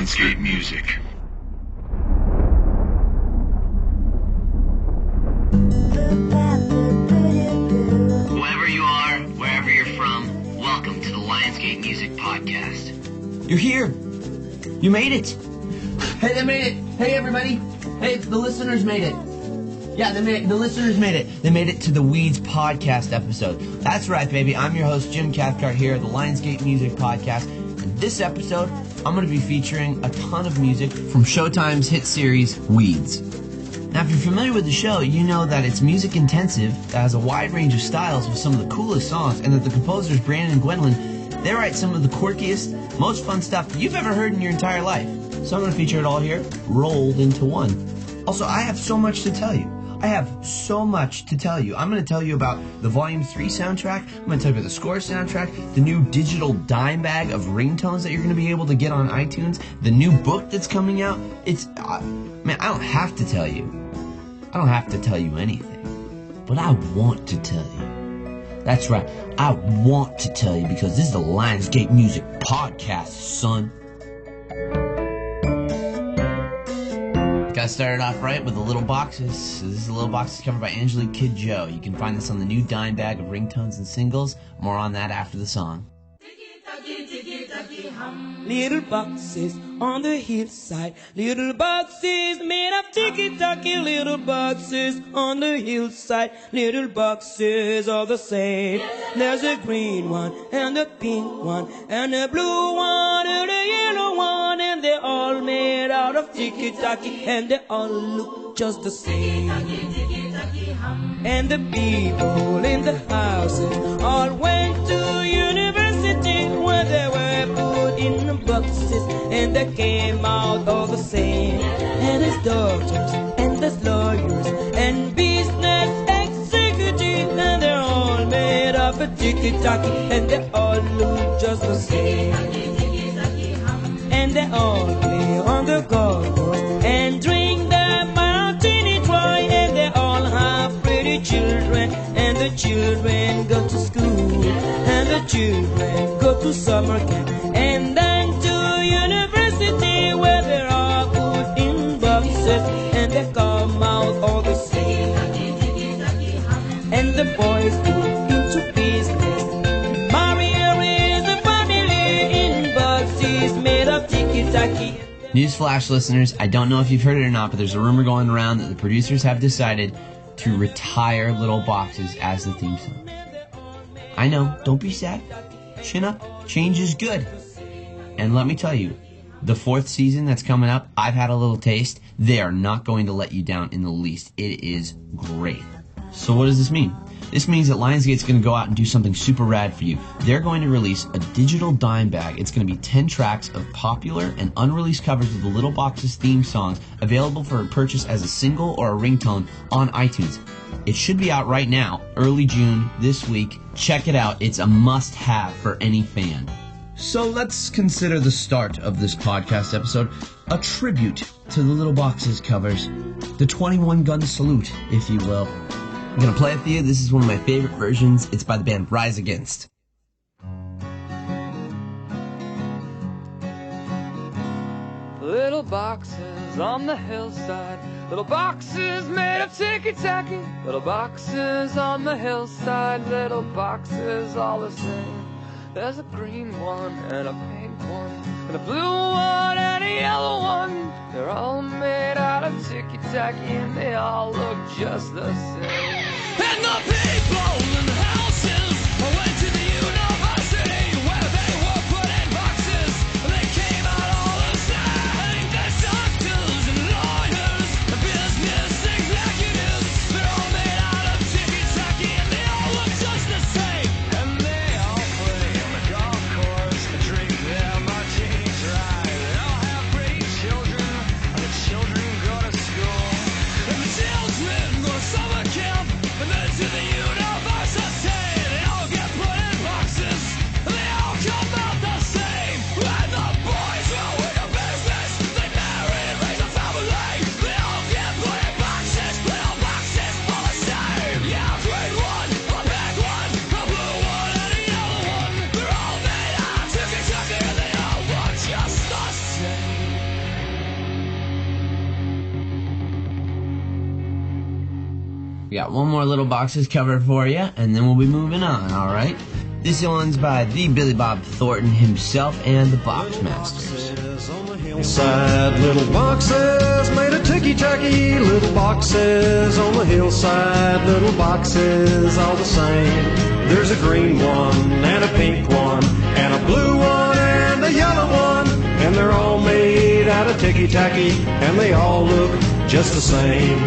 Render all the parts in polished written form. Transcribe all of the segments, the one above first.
Lionsgate Music. Whoever you are, wherever you're from, welcome to the Lionsgate Music Podcast. You're here. You made it. Hey, they made it. Hey, everybody. Hey, the listeners made it. Yeah, the listeners made it. They made it to the Weeds podcast episode. That's right, baby. I'm your host, Jim Cathcart, here at the Lionsgate Music Podcast. And this episode, I'm going to be featuring a ton of music from Showtime's hit series, Weeds. Now, if you're familiar with the show, you know that it's music intensive, that has a wide range of styles with some of the coolest songs, and that the composers, Brandon and Gwendolyn, they write some of the quirkiest, most fun stuff you've ever heard in your entire life. So I'm going to feature it all here, rolled into one. Also, I have so much to tell you. I'm going to tell you about the Volume 3 soundtrack. I'm going to tell you about the Score soundtrack, the new digital dime bag of ringtones that you're going to be able to get on iTunes, the new book that's coming out. Man, I don't have to tell you. I don't have to tell you anything. But I want to tell you. That's right. I want to tell you because this is the Lionsgate Music Podcast, son. Got started off right with the Little Boxes. So this is the Little Boxes covered by Angelique Kidjo. You can find this on the new dime bag of ringtones and singles. More on that after the song. Little boxes on the hillside, little boxes made of ticky-tacky, little boxes on the hillside, little boxes all the same. There's a green one, and a pink one, and a blue one, and a yellow one, and they're all made out of ticky-tacky, and they all look just the same. And the people in the houses all went to university where they were put in the boxes and they came out all the same. And there's doctors and there's lawyers and business executives and they're all made up of ticky-tacky and they all look just the same. And they all play on the golf course and drink their martini dry and they all have pretty children and the children go to school and the children go to summer camp and then to university where they are put in boxes and they come out all the same. And the boys go into business. Mario is a family in boxes made of ticky-tacky. Newsflash, listeners, I don't know if you've heard it or not, but there's a rumor going around that the producers have decided to retire Little Boxes as the theme song. I know, don't be sad. Chin up. Change is good. And let me tell you, the 4th season that's coming up, I've had a little taste. They are not going to let you down in the least. It is great. So what does this mean? This means that Lionsgate's going to go out and do something super rad for you. They're going to release a digital dime bag. It's going to be 10 tracks of popular and unreleased covers of the Little Boxes theme songs available for purchase as a single or a ringtone on iTunes. It should be out right now, early June, this week. Check it out. It's a must-have for any fan. So let's consider the start of this podcast episode a tribute to the Little Boxes covers. The 21-gun salute, if you will. I'm going to play it for you. This is one of my favorite versions. It's by the band Rise Against. Little boxes on the hillside, little boxes made of ticky-tacky, little boxes on the hillside, little boxes all the same. There's a green one and a pink one and a blue one and a yellow one. They're all made out of ticky-tacky and they all look just the same. And the people in the houses went to the university where they were put in boxes and they came out all the same. There's doctors and lawyers and business executives. They're all made out of ticky-tacky and they all look just the same. And they all play on the golf course and drink their martinis dry. They all have pretty children and the children go to school. And the children go to summer camp and then to the got one more Little Boxes cover for you, and then we'll be moving on, alright? This one's by the Billy Bob Thornton himself and the Boxmasters. Hillside, little boxes made of ticky-tacky. Little boxes on the hillside, little boxes all the same. There's a green one and a pink one and a blue one and a yellow one, and they're all made out of ticky-tacky, and they all look just the same.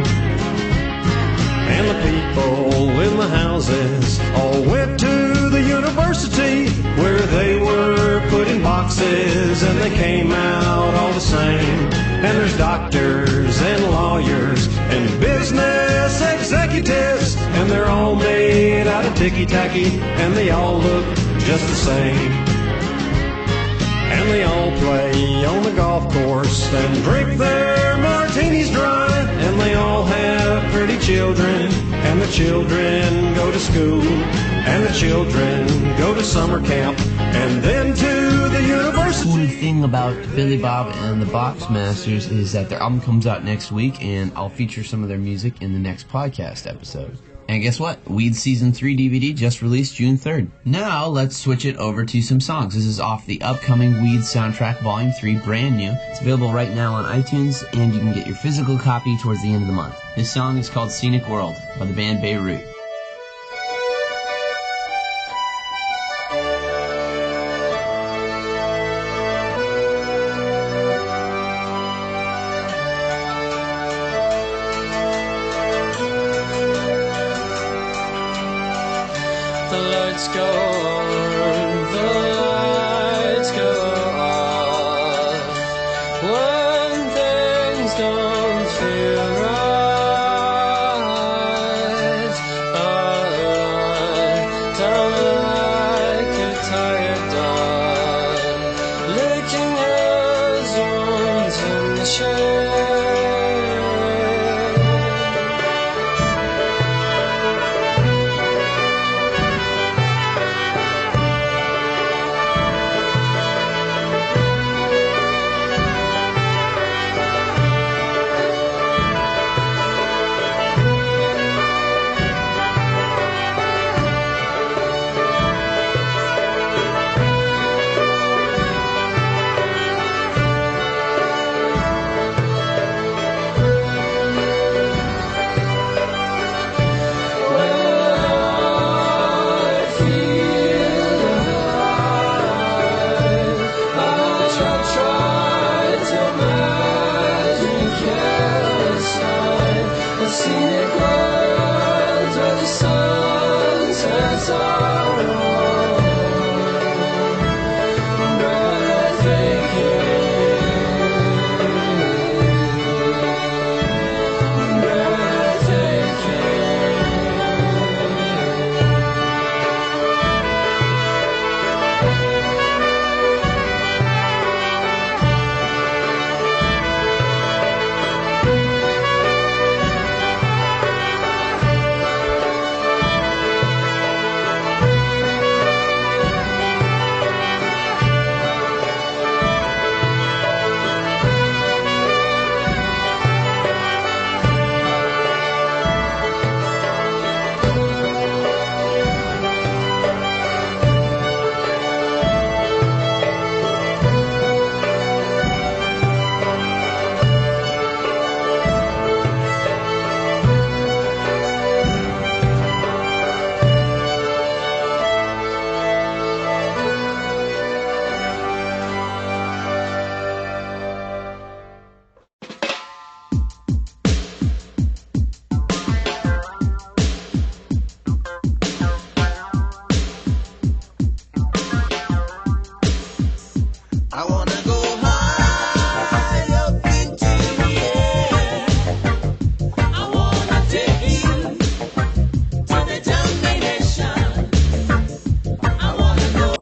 And the people in the houses all went to the university, where they were put in boxes and they came out all the same. And there's doctors and lawyers and business executives, and they're all made out of ticky-tacky, and they all look just the same. And they all play on the golf course and drink their martinis dry, and they all have pretty children, and the children go to school, and the children go to summer camp, and then to the university. Cool thing about Billy Bob and the Boxmasters is that their album comes out next week, and I'll feature some of their music in the next podcast episode. And guess what? Weed Season 3 DVD just released June 3rd. Now, let's switch it over to some songs. This is off the upcoming Weed Soundtrack Volume 3, brand new. It's available right now on iTunes, and you can get your physical copy towards the end of the month. This song is called Scenic World by the band Beirut. The lights go on, the lights go off when things don't feel right. Down like a tired dog, licking his wounds in the shade. Scenic world where the sun sets on.